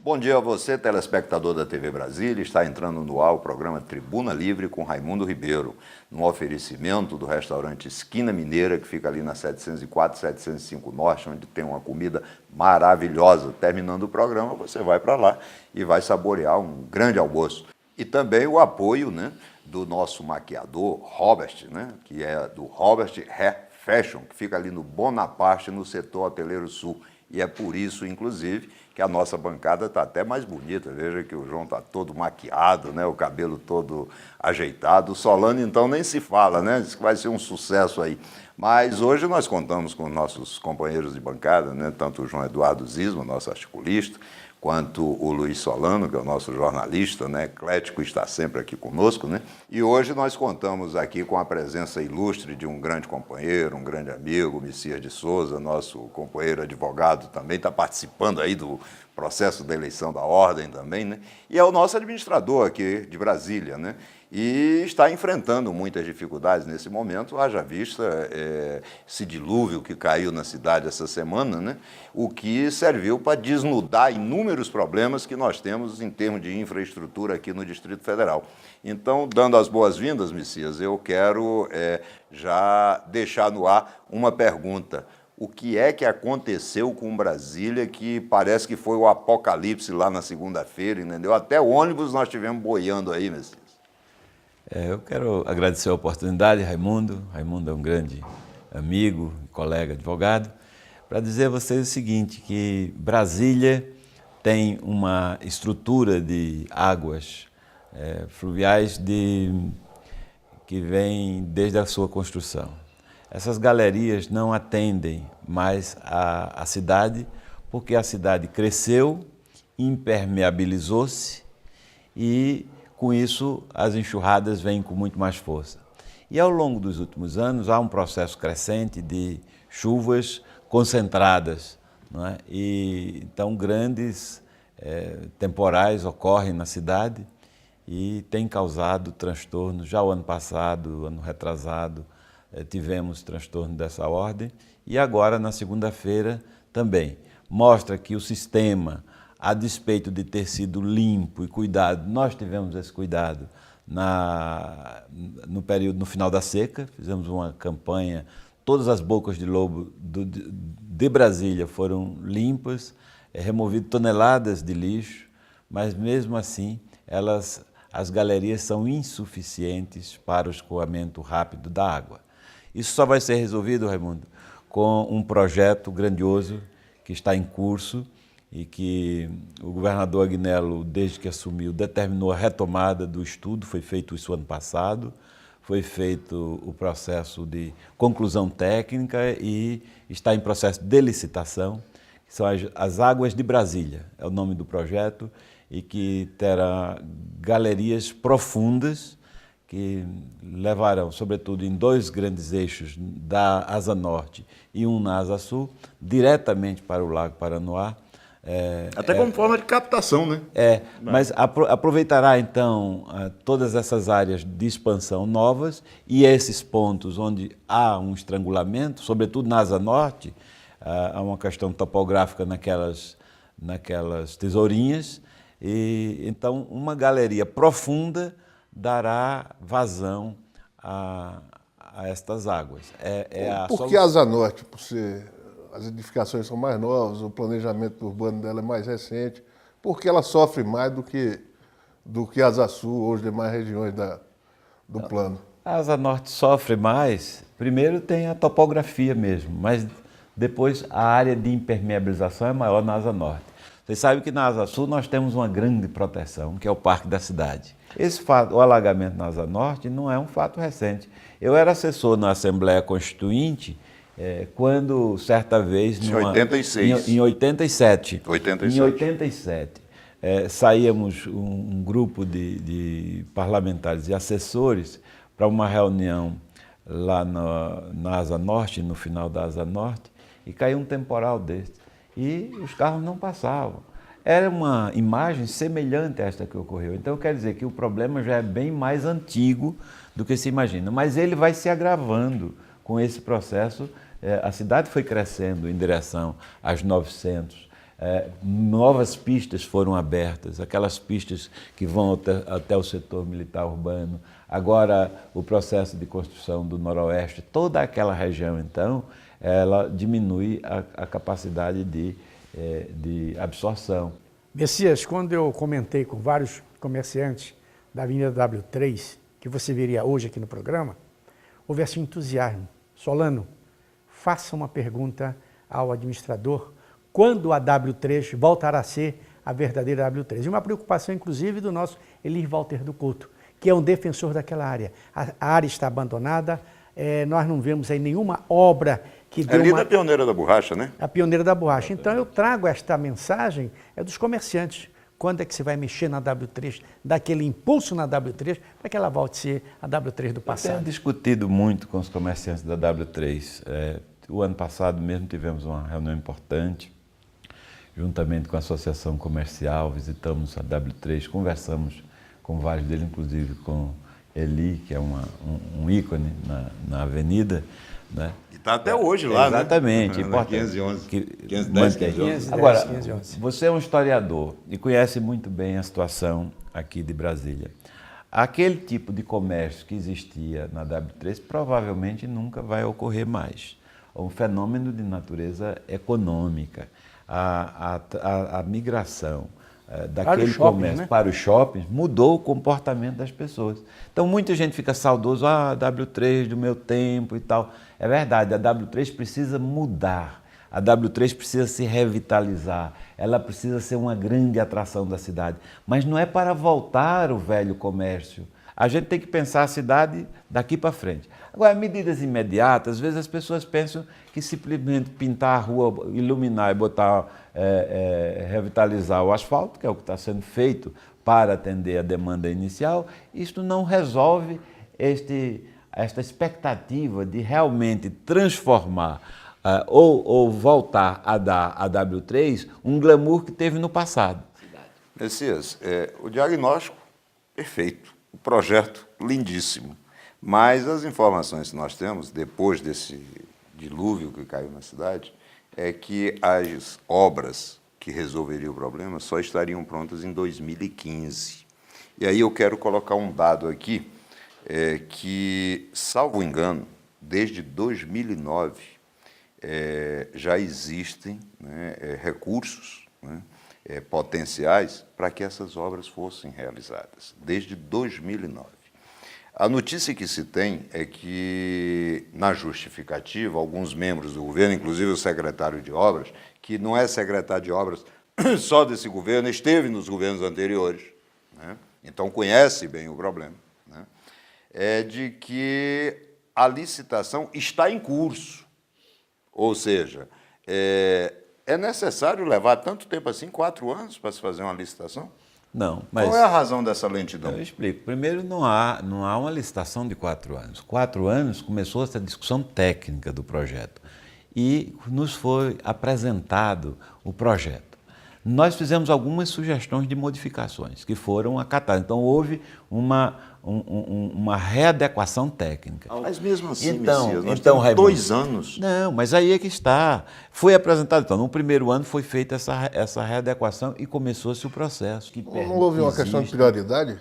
Bom dia a você, telespectador da TV Brasília. Está entrando no ar o programa Tribuna Livre com Raimundo Ribeiro, no oferecimento do restaurante Esquina Mineira, que fica ali na 704, 705 Norte, onde tem uma comida maravilhosa. Terminando o programa, você vai para lá e vai saborear um grande almoço. E também o apoio, do nosso maquiador, Robert, que é do Robert Hair Fashion, que fica ali no Bonaparte, no setor Hoteleiro Sul. E é por isso, inclusive, que a nossa bancada está até mais bonita. Veja que o João está todo maquiado, o cabelo todo ajeitado. O Solano, então, nem se fala, diz que vai ser um sucesso aí. Mas hoje nós contamos com nossos companheiros de bancada, tanto o João Eduardo Zisma, nosso articulista, quanto o Luiz Solano, que é o nosso jornalista, eclético, está sempre aqui conosco. E hoje nós contamos aqui com a presença ilustre de um grande companheiro, um grande amigo, Messias de Souza, nosso companheiro advogado também, está participando aí do processo da eleição da ordem também, e é o nosso administrador aqui de Brasília, e está enfrentando muitas dificuldades nesse momento, haja vista esse dilúvio que caiu na cidade essa semana, o que serviu para desnudar inúmeros problemas que nós temos em termos de infraestrutura aqui no Distrito Federal. Então, dando as boas-vindas, Messias, eu quero já deixar no ar uma pergunta. O que é que aconteceu com Brasília que parece que foi o apocalipse lá na segunda-feira, entendeu? Até ônibus nós tivemos boiando aí, Messias. Eu quero agradecer a oportunidade, Raimundo. Raimundo é um grande amigo, colega, advogado, para dizer a vocês o seguinte, que Brasília tem uma estrutura de águas fluviais que vem desde a sua construção. Essas galerias não atendem mais a cidade, porque a cidade cresceu, impermeabilizou-se e, com isso, as enxurradas vêm com muito mais força. E ao longo dos últimos anos há um processo crescente de chuvas concentradas, E então grandes temporais ocorrem na cidade e tem causado transtornos. Já o ano passado, ano retrasado, tivemos transtorno dessa ordem e agora na segunda-feira também. Mostra que o sistema, a despeito de ter sido limpo e cuidado, nós tivemos esse cuidado no final da seca, fizemos uma campanha, todas as bocas de lobo de Brasília foram limpas, removido toneladas de lixo, mas mesmo assim as galerias são insuficientes para o escoamento rápido da água. Isso só vai ser resolvido, Raimundo, com um projeto grandioso que está em curso, e que o governador Agnello, desde que assumiu, determinou a retomada do estudo, foi feito isso ano passado, foi feito o processo de conclusão técnica e está em processo de licitação, que são as Águas de Brasília, é o nome do projeto, e que terá galerias profundas que levarão, sobretudo em dois grandes eixos da Asa Norte e um na Asa Sul, diretamente para o Lago Paranoá. Até como forma de captação, Mas aproveitará então todas essas áreas de expansão novas e esses pontos onde há um estrangulamento, sobretudo na Asa Norte, há uma questão topográfica naquelas tesourinhas, e então uma galeria profunda dará vazão a estas águas. Por que a Asa Norte? Por ser... As edificações são mais novas, o planejamento urbano dela é mais recente, porque ela sofre mais do que a Asa Sul ou as demais regiões do plano. A Asa Norte sofre mais, primeiro tem a topografia mesmo, mas depois a área de impermeabilização é maior na Asa Norte. Vocês sabem que na Asa Sul nós temos uma grande proteção, que é o Parque da Cidade. Esse fato, o alagamento na Asa Norte, não é um fato recente. Eu era assessor na Assembleia Constituinte, quando, certa vez... Em 86. Em 87. 87. Em 87, saíamos um grupo de parlamentares e assessores para uma reunião lá na Asa Norte, no final da Asa Norte, e caiu um temporal desse. E os carros não passavam. Era uma imagem semelhante a esta que ocorreu. Então, quer dizer que o problema já é bem mais antigo do que se imagina. Mas ele vai se agravando com esse processo. A cidade foi crescendo em direção às 900 novas pistas foram abertas, aquelas pistas que vão até o setor militar urbano, agora o processo de construção do Noroeste, toda aquela região, então, ela diminui a capacidade de absorção. Messias, quando eu comentei com vários comerciantes da Avenida W3, que você veria hoje aqui no programa, houve assim entusiasmo. Solano, faça uma pergunta ao administrador quando a W3 voltará a ser a verdadeira W3. E uma preocupação, inclusive, do nosso Elir Walter do Couto, que é um defensor daquela área. A área está abandonada, nós não vemos aí nenhuma obra que dê Ali da Pioneira da Borracha, né? A Pioneira da Borracha. Então eu trago esta mensagem dos comerciantes. Quando é que você vai mexer na W3, dar aquele impulso na W3 para que ela volte a ser a W3 do passado? Eu tenho discutido muito com os comerciantes da W3. O ano passado mesmo tivemos uma reunião importante, juntamente com a Associação Comercial, visitamos a W3, conversamos com vários deles, inclusive com Eli, que é um ícone na avenida, né? E está até hoje lá, exatamente, né? Importante. 511. 510, 511. Agora, 511. você é um historiador e conhece muito bem a situação aqui de Brasília. Aquele tipo de comércio que existia na W3 provavelmente nunca vai ocorrer mais. Um fenômeno de natureza econômica, a migração daquele comércio, né, para os shoppings mudou o comportamento das pessoas. Então muita gente fica saudoso, W3 do meu tempo e tal. É verdade, a W3 precisa mudar, a W3 precisa se revitalizar, ela precisa ser uma grande atração da cidade, mas não é para voltar o velho comércio. A gente tem que pensar a cidade daqui para frente. Agora, medidas imediatas, às vezes as pessoas pensam que simplesmente pintar a rua, iluminar e botar, revitalizar o asfalto, que é o que está sendo feito para atender a demanda inicial, isto não resolve esta expectativa de realmente transformar ou voltar a dar à W3 um glamour que teve no passado. Messias, o diagnóstico perfeito, o projeto lindíssimo, mas as informações que nós temos, depois desse dilúvio que caiu na cidade, é que as obras que resolveriam o problema só estariam prontas em 2015. E aí eu quero colocar um dado aqui, que, salvo engano, desde 2009 já existem, né, recursos, né, potenciais para que essas obras fossem realizadas, desde 2009. A notícia que se tem é que, na justificativa, alguns membros do governo, inclusive o secretário de Obras, que não é secretário de Obras só desse governo, esteve nos governos anteriores, né, então conhece bem o problema, né, é de que a licitação está em curso, ou seja, é necessário levar tanto tempo assim, 4 anos, para se fazer uma licitação? Não, mas... Qual é a razão dessa lentidão? Eu explico. Primeiro, não há uma licitação de 4 anos. 4 anos começou essa discussão técnica do projeto e nos foi apresentado o projeto. Nós fizemos algumas sugestões de modificações que foram acatadas. Então, houve uma readequação técnica. Mas mesmo assim, então, Messias, nós então, temos Raimundo, 2 anos. Não, mas aí é que está. Foi apresentado, então, no primeiro ano foi feita essa readequação e começou-se o processo. Não houve uma questão de prioridade?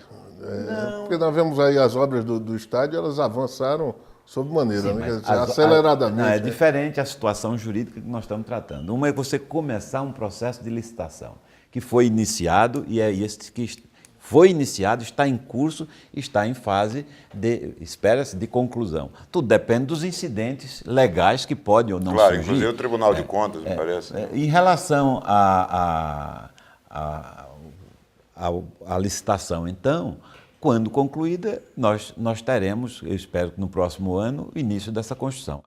Porque nós vemos aí as obras do estádio, elas avançaram sob maneira, Sim, né? Quer dizer, mas aceleradamente. Não, é diferente a situação jurídica que nós estamos tratando. Uma é você começar um processo de licitação, que foi iniciado e é este que foi iniciado, está em curso, está em fase espera-se, de conclusão. Tudo depende dos incidentes legais que podem ou não surgir. Claro, inclusive o Tribunal de Contas, me parece. Em relação à licitação, então, quando concluída, nós teremos, eu espero que no próximo ano, o início dessa construção.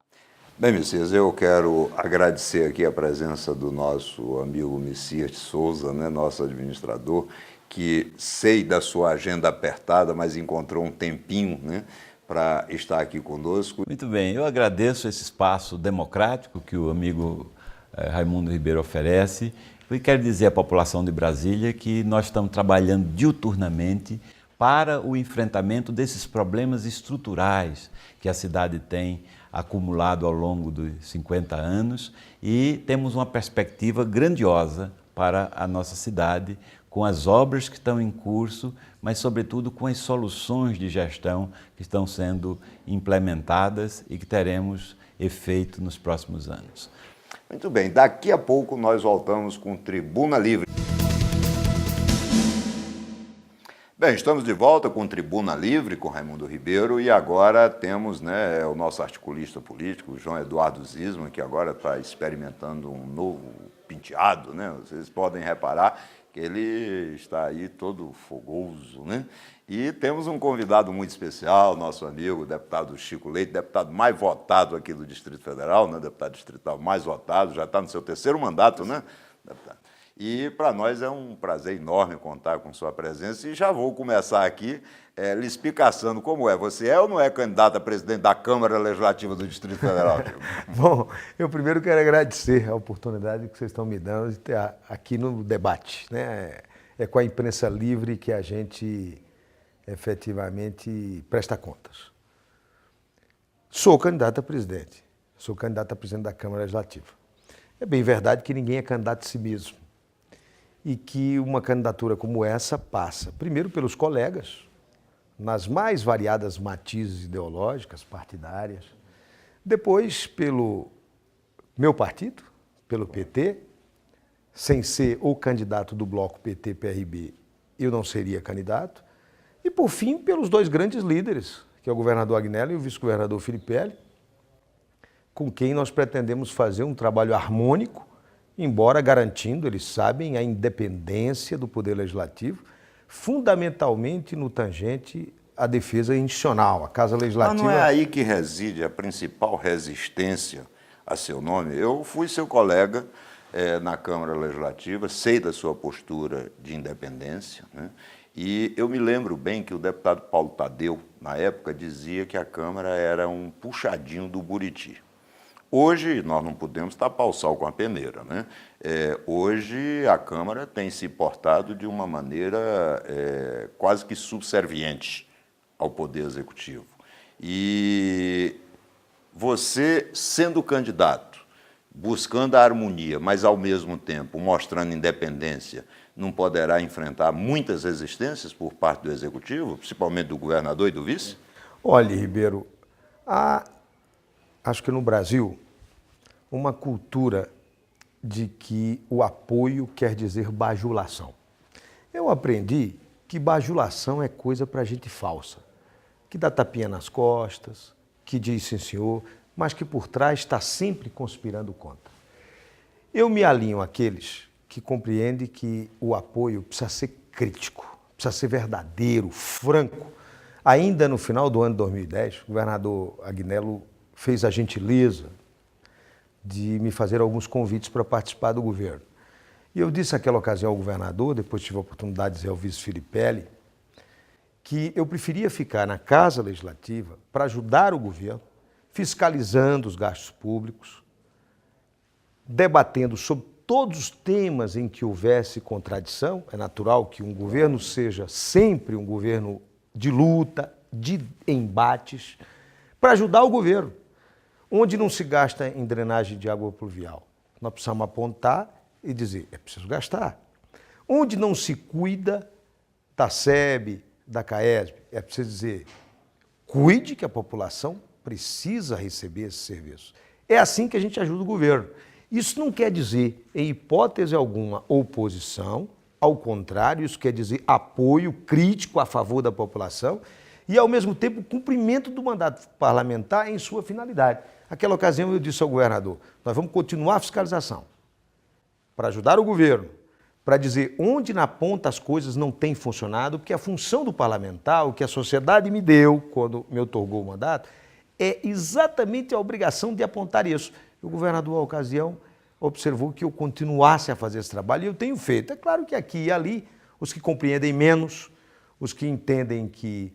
Bem, Messias, eu quero agradecer aqui a presença do nosso amigo Messias de Souza, né, nosso administrador, que sei da sua agenda apertada, mas encontrou um tempinho, né, para estar aqui conosco. Muito bem, eu agradeço esse espaço democrático que o amigo Raimundo Ribeiro oferece e quero dizer à população de Brasília que nós estamos trabalhando diuturnamente para o enfrentamento desses problemas estruturais que a cidade tem acumulado ao longo dos 50 anos e temos uma perspectiva grandiosa para a nossa cidade, com as obras que estão em curso, mas, sobretudo, com as soluções de gestão que estão sendo implementadas e que teremos efeito nos próximos anos. Muito bem, daqui a pouco nós voltamos com Tribuna Livre. Bem, estamos de volta com Tribuna Livre, com Raimundo Ribeiro, e agora temos, né, o nosso articulista político, o João Eduardo Zisman, que agora está experimentando um novo penteado, né? Vocês podem reparar que ele está aí todo fogoso, né? E temos um convidado muito especial, nosso amigo, o deputado Chico Leite, deputado mais votado aqui do Distrito Federal, né? Deputado distrital mais votado, já está no seu terceiro mandato, né, deputado? E para nós é um prazer enorme contar com sua presença. E já vou começar aqui lhe explicação como é. Você é ou não é candidato a presidente da Câmara Legislativa do Distrito Federal? Bom, eu primeiro quero agradecer a oportunidade que vocês estão me dando de ter aqui no debate, né? É com a imprensa livre que a gente efetivamente presta contas. Sou candidato a presidente. Sou candidato a presidente da Câmara Legislativa. É bem verdade que ninguém é candidato a si mesmo. E que uma candidatura como essa passa, primeiro, pelos colegas, nas mais variadas matizes ideológicas, partidárias, depois pelo meu partido, pelo PT, sem ser o candidato do bloco PT-PRB, eu não seria candidato, e, por fim, pelos dois grandes líderes, que é o governador Agnello e o vice-governador Filipelli, com quem nós pretendemos fazer um trabalho harmônico, embora garantindo, eles sabem, a independência do Poder Legislativo, fundamentalmente no tangente à defesa institucional, a Casa Legislativa. Mas não é aí que reside a principal resistência a seu nome? Eu fui seu colega na Câmara Legislativa, sei da sua postura de independência, né? E eu me lembro bem que o deputado Paulo Tadeu, na época, dizia que a Câmara era um puxadinho do Buriti. Hoje, nós não podemos tapar o sal com a peneira, né? Hoje, a Câmara tem se portado de uma maneira quase que subserviente ao Poder Executivo. E você, sendo candidato, buscando a harmonia, mas, ao mesmo tempo, mostrando independência, não poderá enfrentar muitas resistências por parte do Executivo, principalmente do governador e do vice? Olha, Ribeiro, acho que no Brasil, uma cultura de que o apoio quer dizer bajulação. Eu aprendi que bajulação é coisa para gente falsa, que dá tapinha nas costas, que diz sim senhor, mas que por trás está sempre conspirando contra. Eu me alinho àqueles que compreendem que o apoio precisa ser crítico, precisa ser verdadeiro, franco. Ainda no final do ano de 2010, o governador Agnello fez a gentileza de me fazer alguns convites para participar do governo. E eu disse naquela ocasião ao governador, depois tive a oportunidade de dizer ao vice Filipelli, que eu preferia ficar na Casa Legislativa para ajudar o governo, fiscalizando os gastos públicos, debatendo sobre todos os temas em que houvesse contradição. É natural que um governo seja sempre um governo de luta, de embates, para ajudar o governo. Onde não se gasta em drenagem de água pluvial, nós precisamos apontar e dizer, é preciso gastar. Onde não se cuida da SEB, da CAESB, é preciso dizer, cuide que a população precisa receber esse serviço. É assim que a gente ajuda o governo. Isso não quer dizer, em hipótese alguma, oposição, ao contrário, isso quer dizer apoio crítico a favor da população e, ao mesmo tempo, cumprimento do mandato parlamentar em sua finalidade. Naquela ocasião, eu disse ao governador, nós vamos continuar a fiscalização para ajudar o governo, para dizer onde na ponta as coisas não têm funcionado, porque a função do parlamentar, o que a sociedade me deu quando me outorgou o mandato, é exatamente a obrigação de apontar isso. O governador, à ocasião, observou que eu continuasse a fazer esse trabalho e eu tenho feito. É claro que aqui e ali, os que compreendem menos, os que entendem que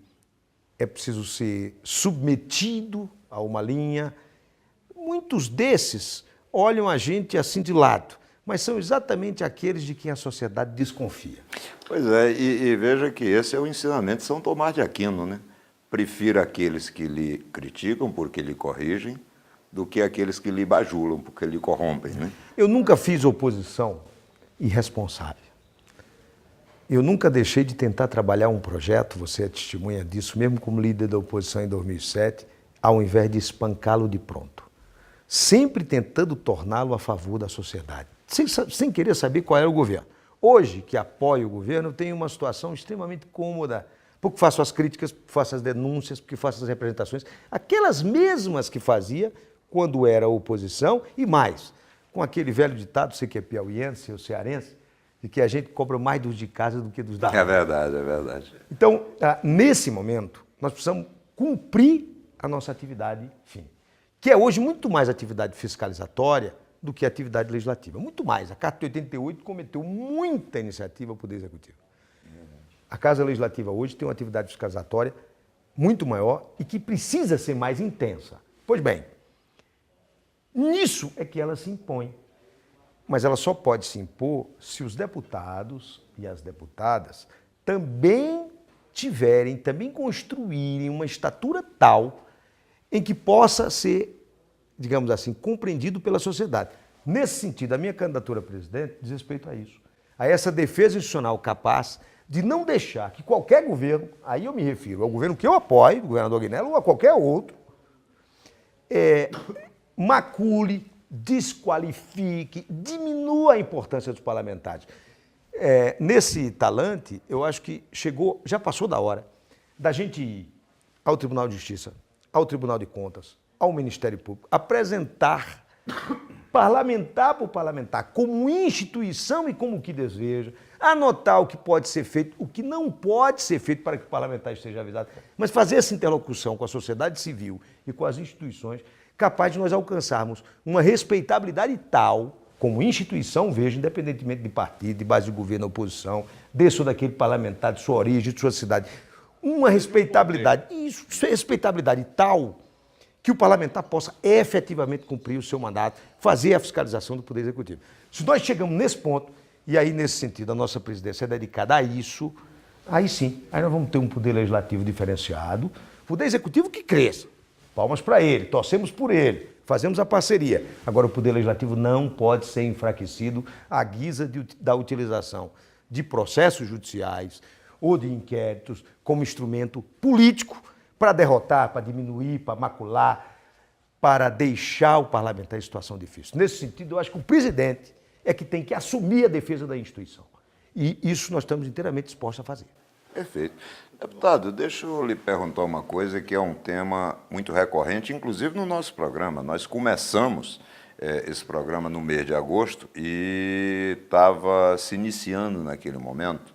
é preciso ser submetido a uma linha, muitos desses olham a gente assim de lado, mas são exatamente aqueles de quem a sociedade desconfia. Pois é, e veja que esse é o ensinamento de São Tomás de Aquino, né? Prefira aqueles que lhe criticam porque lhe corrigem, do que aqueles que lhe bajulam porque lhe corrompem, né? Eu nunca fiz oposição irresponsável. Eu nunca deixei de tentar trabalhar um projeto, você é testemunha disso, mesmo como líder da oposição em 2007, ao invés de espancá-lo de pronto. Sempre tentando torná-lo a favor da sociedade, sem querer saber qual era o governo. Hoje, que apoio o governo, eu tenho uma situação extremamente cômoda, porque faço as críticas, porque faço as denúncias, porque faço as representações, aquelas mesmas que fazia quando era oposição e mais, com aquele velho ditado, você que é piauiense ou cearense, de que a gente cobra mais dos de casa do que dos da rua. É verdade, é verdade. Então, nesse momento, nós precisamos cumprir a nossa atividade fim, que é hoje muito mais atividade fiscalizatória do que atividade legislativa. Muito mais. A Carta de 88 cometeu muita iniciativa ao Poder Executivo. A Casa Legislativa hoje tem uma atividade fiscalizatória muito maior e que precisa ser mais intensa. Pois bem, nisso é que ela se impõe. Mas ela só pode se impor se os deputados e as deputadas também construírem uma estatura tal em que possa ser, digamos assim, compreendido pela sociedade. Nesse sentido, a minha candidatura a presidente diz respeito a isso, a essa defesa institucional capaz de não deixar que qualquer governo, aí eu me refiro ao governo que eu apoio, o governador Aguinaldo, ou a qualquer outro, macule, desqualifique, diminua a importância dos parlamentares. Nesse talante, eu acho que já passou da hora da gente ir ao Tribunal de Justiça, ao Tribunal de Contas, ao Ministério Público, apresentar parlamentar por parlamentar, como instituição e como que deseja, anotar o que pode ser feito, o que não pode ser feito para que o parlamentar esteja avisado, mas fazer essa interlocução com a sociedade civil e com as instituições, capaz de nós alcançarmos uma respeitabilidade tal, como instituição, veja, independentemente de partido, de base de governo, oposição, desse ou daquele parlamentar, de sua origem, de sua cidade, uma respeitabilidade, respeitabilidade tal que o parlamentar possa efetivamente cumprir o seu mandato, fazer a fiscalização do Poder Executivo. Se nós chegamos nesse ponto, e aí nesse sentido a nossa presidência é dedicada a isso, aí sim, aí nós vamos ter um Poder Legislativo diferenciado, Poder Executivo que cresça, palmas para ele, torcemos por ele, fazemos a parceria. Agora o Poder Legislativo não pode ser enfraquecido à guisa da utilização de processos judiciais ou de inquéritos como instrumento político para derrotar, para diminuir, para macular, para deixar o parlamentar em situação difícil. Nesse sentido, eu acho que o presidente é que tem que assumir a defesa da instituição. E isso nós estamos inteiramente dispostos a fazer. Perfeito. Deputado, deixa eu lhe perguntar uma coisa que é um tema muito recorrente, inclusive no nosso programa. Nós começamos esse programa no mês de agosto e estava se iniciando naquele momento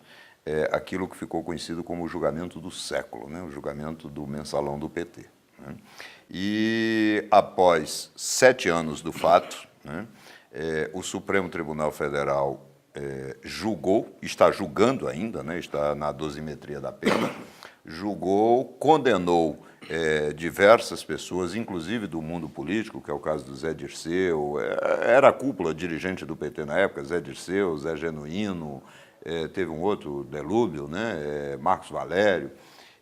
aquilo que ficou conhecido como o julgamento do século, né? O julgamento do mensalão do PT. Né? E após 7 anos do fato, né, o Supremo Tribunal Federal julgou, está julgando ainda, né, está na dosimetria da pena, julgou, condenou diversas pessoas, inclusive do mundo político, que é o caso do Zé Dirceu, era a cúpula dirigente do PT na época, Zé Dirceu, Zé Genuíno, teve um outro, Delúbio, né, Marcos Valério,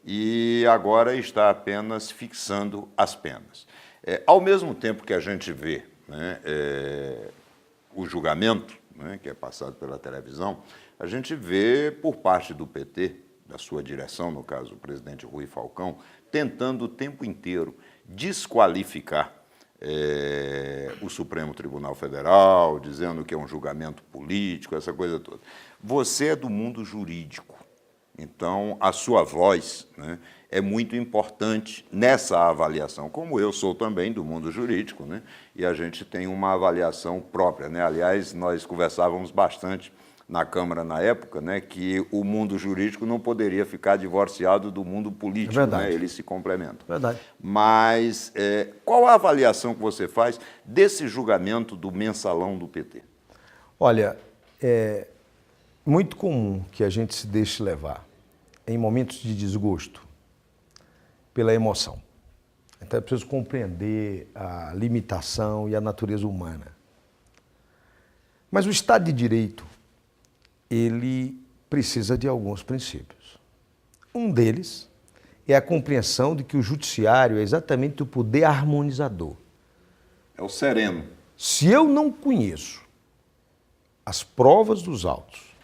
e agora está apenas fixando as penas. Ao mesmo tempo que a gente vê, né, o julgamento, né, que é passado pela televisão, a gente vê por parte do PT, da sua direção, no caso o presidente Rui Falcão, tentando o tempo inteiro desqualificar o Supremo Tribunal Federal, dizendo que é um julgamento político, essa coisa toda. Você é do mundo jurídico, então a sua voz, né, é muito importante nessa avaliação, como eu sou também do mundo jurídico, né, e a gente tem uma avaliação própria, né? Aliás, nós conversávamos bastante na Câmara na época, né, que o mundo jurídico não poderia ficar divorciado do mundo político, né? Eles se complementam. Verdade. Mas qual a avaliação que você faz desse julgamento do mensalão do PT? Olha, é muito comum que a gente se deixe levar em momentos de desgosto pela emoção. Então é preciso compreender a limitação e a natureza humana. Mas o Estado de Direito, ele precisa de alguns princípios. Um deles é a compreensão de que o judiciário é exatamente o poder harmonizador. É o sereno. Se eu não conheço as provas dos autos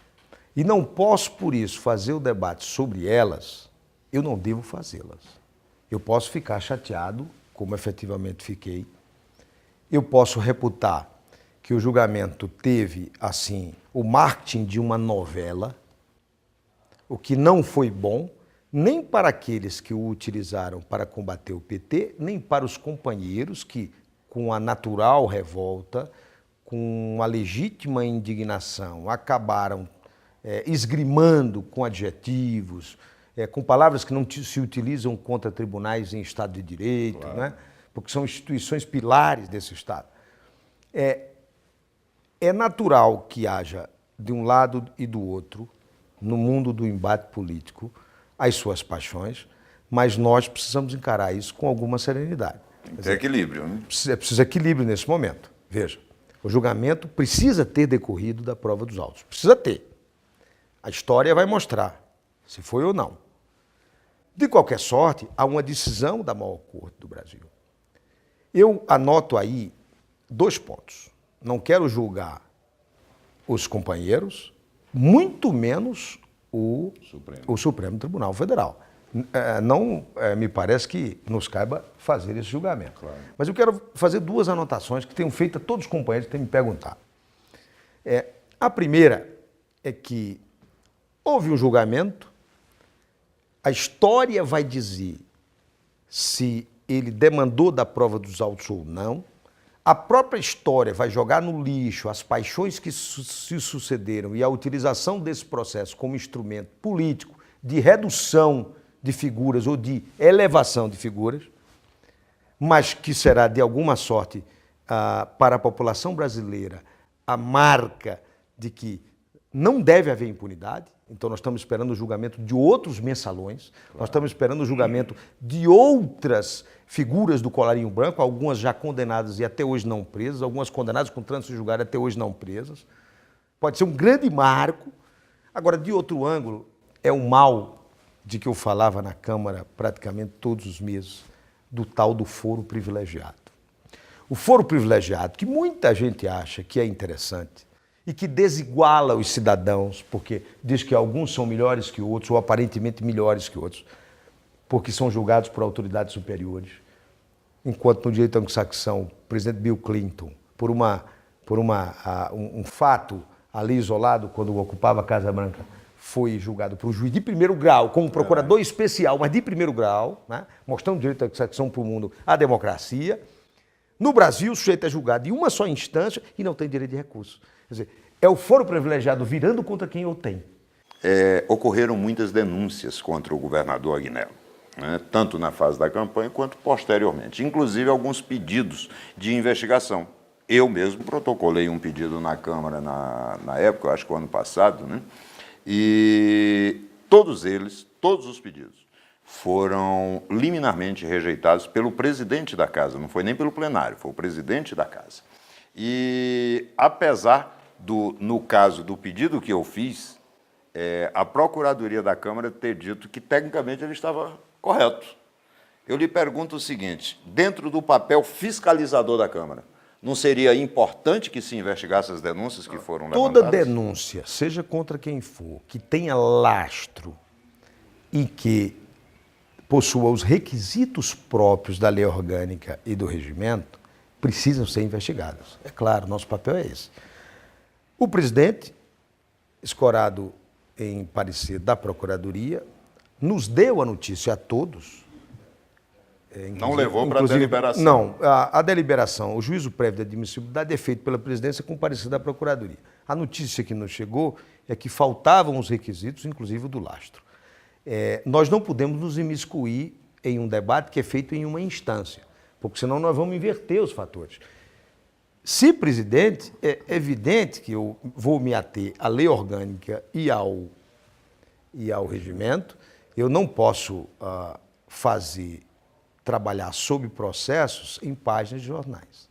e não posso, por isso, fazer o debate sobre elas, eu não devo fazê-las. Eu posso ficar chateado, como efetivamente fiquei. Eu posso reputar que o julgamento teve, assim, o marketing de uma novela, o que não foi bom, nem para aqueles que o utilizaram para combater o PT, nem para os companheiros que, com a natural revolta, com a legítima indignação, acabaram esgrimando com adjetivos, com palavras que não se utilizam contra tribunais em Estado de Direito, claro, né? Porque são instituições pilares desse Estado. É natural que haja, de um lado e do outro, no mundo do embate político, as suas paixões, mas nós precisamos encarar isso com alguma serenidade. Tem que ter equilíbrio, né? É preciso equilíbrio nesse momento. Veja, o julgamento precisa ter decorrido da prova dos autos. Precisa ter. A história vai mostrar se foi ou não. De qualquer sorte, há uma decisão da maior corte do Brasil. Eu anoto aí 2 pontos. Não quero julgar os companheiros, muito menos o Supremo Tribunal Federal. Não me parece que nos caiba fazer esse julgamento. Claro. Mas eu quero fazer 2 anotações que tenho feito a todos os companheiros que têm me perguntado. A primeira é que houve um julgamento, a história vai dizer se ele demandou da prova dos autos ou não, a própria história vai jogar no lixo as paixões que se sucederam e a utilização desse processo como instrumento político de redução de figuras ou de elevação de figuras, mas que será, de alguma sorte, para a população brasileira, a marca de que não deve haver impunidade. Então, nós estamos esperando o julgamento de outros mensalões, claro, nós estamos esperando o julgamento de outras figuras do colarinho branco, algumas já condenadas e até hoje não presas, algumas condenadas com trânsito julgado e até hoje não presas. Pode ser um grande marco. Agora, de outro ângulo, é o mal de que eu falava na Câmara praticamente todos os meses, do tal do foro privilegiado. O foro privilegiado, que muita gente acha que é interessante, e que desiguala os cidadãos, porque diz que alguns são melhores que outros, ou aparentemente melhores que outros, porque são julgados por autoridades superiores. Enquanto no direito anglo-saxão, o presidente Bill Clinton, por um fato ali isolado, quando ocupava a Casa Branca, foi julgado por um juiz de primeiro grau, como procurador especial, mas de primeiro grau, né? Mostrando o direito anglo-saxão para o mundo, a democracia. No Brasil, o sujeito é julgado em uma só instância e não tem direito de recurso. Quer dizer, é o foro privilegiado virando contra quem o tem. Ocorreram muitas denúncias contra o governador Agnello, né? Tanto na fase da campanha quanto posteriormente. Inclusive alguns pedidos de investigação. Eu mesmo protocolei um pedido na Câmara na época, eu acho que o ano passado, né? E todos os pedidos, foram liminarmente rejeitados pelo presidente da Casa, não foi nem pelo plenário, foi o presidente da Casa. E, apesar no caso do pedido que eu fiz, a Procuradoria da Câmara ter dito que, tecnicamente, ele estava correto. Eu lhe pergunto o seguinte, dentro do papel fiscalizador da Câmara, não seria importante que se investigasse as denúncias que foram levantadas? Toda denúncia, seja contra quem for, que tenha lastro e que possua os requisitos próprios da lei orgânica e do regimento, precisam ser investigados. É claro, nosso papel é esse. O presidente, escorado em parecer da Procuradoria, nos deu a notícia a todos. Não levou para a deliberação? Não, a deliberação, o juízo prévio de admissibilidade é feito pela presidência com parecer da Procuradoria. A notícia que nos chegou é que faltavam os requisitos, inclusive o do lastro. Nós não podemos nos imiscuir em um debate que é feito em uma instância, porque senão nós vamos inverter os fatores. Se presidente, é evidente que eu vou me ater à lei orgânica e ao regimento. Eu não posso trabalhar sobre processos em páginas de jornais.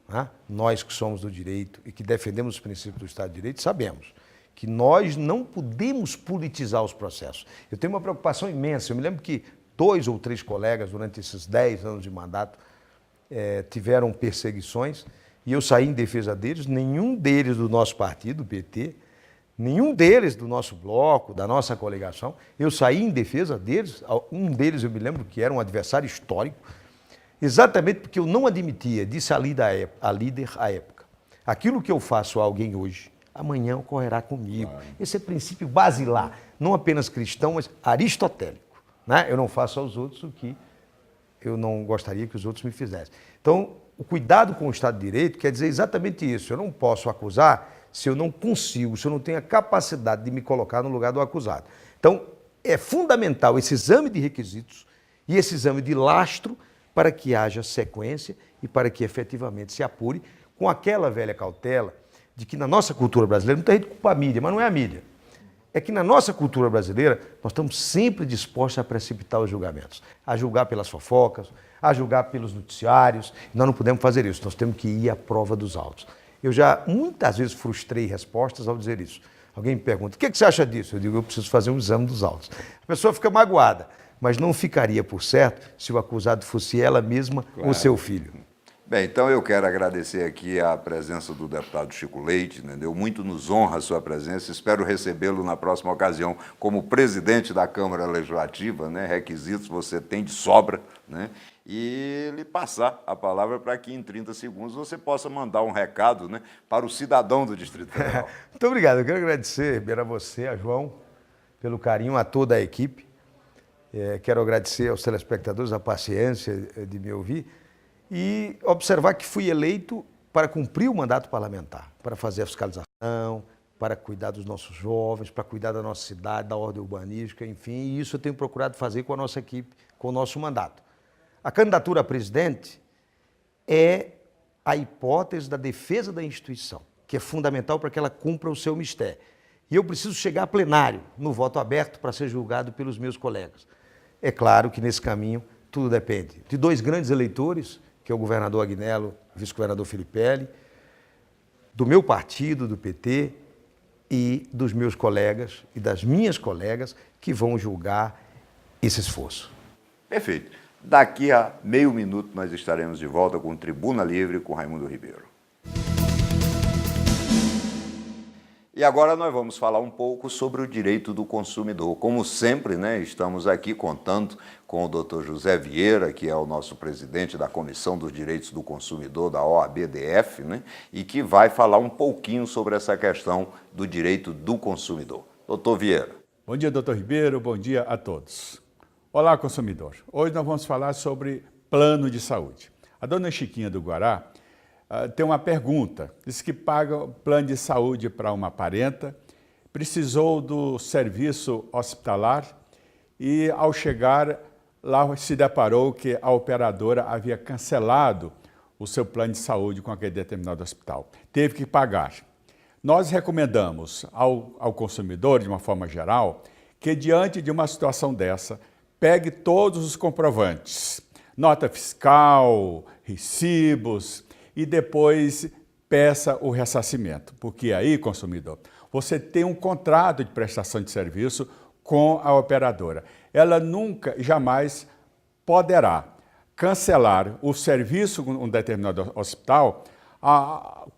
Né? Nós que somos do direito e que defendemos os princípios do Estado de Direito, sabemos que nós não podemos politizar os processos. Eu tenho uma preocupação imensa. Eu me lembro que 2 ou 3 colegas, durante esses 10 anos de mandato, tiveram perseguições, e eu saí em defesa deles, nenhum deles do nosso partido, o PT, nenhum deles do nosso bloco, da nossa coligação, eu saí em defesa deles, um deles eu me lembro que era um adversário histórico, exatamente porque eu não admitia, disse a líder à época, aquilo que eu faço a alguém hoje, amanhã ocorrerá comigo. Esse é princípio basilar, não apenas cristão, mas aristotélico, né? Eu não faço aos outros o que eu não gostaria que os outros me fizessem. Então, o cuidado com o Estado de Direito quer dizer exatamente isso. Eu não posso acusar se eu não consigo, se eu não tenho a capacidade de me colocar no lugar do acusado. Então, é fundamental esse exame de requisitos e esse exame de lastro para que haja sequência e para que efetivamente se apure com aquela velha cautela de que na nossa cultura brasileira, muita gente culpa a mídia, mas não é a mídia. É que na nossa cultura brasileira, nós estamos sempre dispostos a precipitar os julgamentos, a julgar pelas fofocas, a julgar pelos noticiários. Nós não podemos fazer isso, nós temos que ir à prova dos autos. Eu já muitas vezes frustrei respostas ao dizer isso. Alguém me pergunta, o que você acha disso? Eu digo, eu preciso fazer um exame dos autos. A pessoa fica magoada, mas não ficaria por certo se o acusado fosse ela mesma ou seu filho. Bem, então eu quero agradecer aqui a presença do deputado Chico Leite, entendeu? Muito nos honra a sua presença, espero recebê-lo na próxima ocasião como presidente da Câmara Legislativa, né? Requisitos você tem de sobra, né? E lhe passar a palavra para que em 30 segundos você possa mandar um recado, né, para o cidadão do Distrito Federal. Muito obrigado, eu quero agradecer, Ribeiro, a você, a João, pelo carinho, a toda a equipe. Quero agradecer aos telespectadores a paciência de me ouvir e observar que fui eleito para cumprir o mandato parlamentar, para fazer a fiscalização, para cuidar dos nossos jovens, para cuidar da nossa cidade, da ordem urbanística, enfim, e isso eu tenho procurado fazer com a nossa equipe, com o nosso mandato. A candidatura a presidente é a hipótese da defesa da instituição, que é fundamental para que ela cumpra o seu mistério. E eu preciso chegar a plenário, no voto aberto, para ser julgado pelos meus colegas. É claro que nesse caminho tudo depende de dois grandes eleitores, que é o governador Agnello, o vice-governador Filipelli, do meu partido, do PT, e dos meus colegas e das minhas colegas que vão julgar esse esforço. Perfeito. Daqui a meio minuto nós estaremos de volta com Tribuna Livre com Raimundo Ribeiro. E agora nós vamos falar um pouco sobre o direito do consumidor. Como sempre, né, estamos aqui contando com o Dr. José Vieira, que é o nosso presidente da Comissão dos Direitos do Consumidor da OAB-DF, né, e que vai falar um pouquinho sobre essa questão do direito do consumidor. Doutor Vieira. Bom dia, doutor Ribeiro. Bom dia a todos. Olá, consumidor. Hoje nós vamos falar sobre plano de saúde. A dona Chiquinha do Guará tem uma pergunta. Diz que paga plano de saúde para uma parenta, precisou do serviço hospitalar e, ao chegar lá, se deparou que a operadora havia cancelado o seu plano de saúde com aquele determinado hospital. Teve que pagar. Nós recomendamos ao consumidor, de uma forma geral, que diante de uma situação dessa, pegue todos os comprovantes, nota fiscal, recibos, e depois peça o ressarcimento. Porque aí, consumidor, você tem um contrato de prestação de serviço com a operadora. Ela nunca, jamais poderá cancelar o serviço com um determinado hospital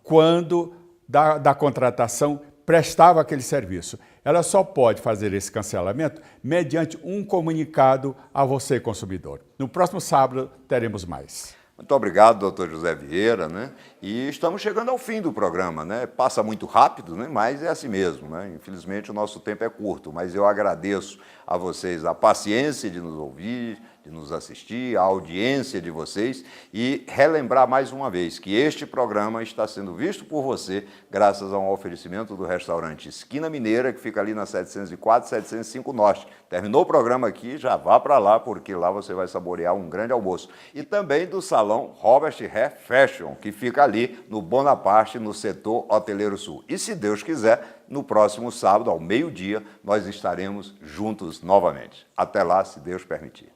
quando da contratação prestava aquele serviço. Ela só pode fazer esse cancelamento mediante um comunicado a você, consumidor. No próximo sábado teremos mais. Muito obrigado, doutor José Vieira, né? E estamos chegando ao fim do programa, né? Passa muito rápido, né? Mas é assim mesmo, né? Infelizmente o nosso tempo é curto, mas eu agradeço a vocês a paciência de nos ouvir, de nos assistir, a audiência de vocês e relembrar mais uma vez que este programa está sendo visto por você graças a um oferecimento do restaurante Esquina Mineira, que fica ali na 704, 705 Norte. Terminou o programa aqui, já vá para lá, porque lá você vai saborear um grande almoço. E também do salão Robert Hair Fashion, que fica ali no Bonaparte, no setor Hoteleiro Sul. E se Deus quiser, no próximo sábado, ao meio-dia, nós estaremos juntos novamente. Até lá, se Deus permitir.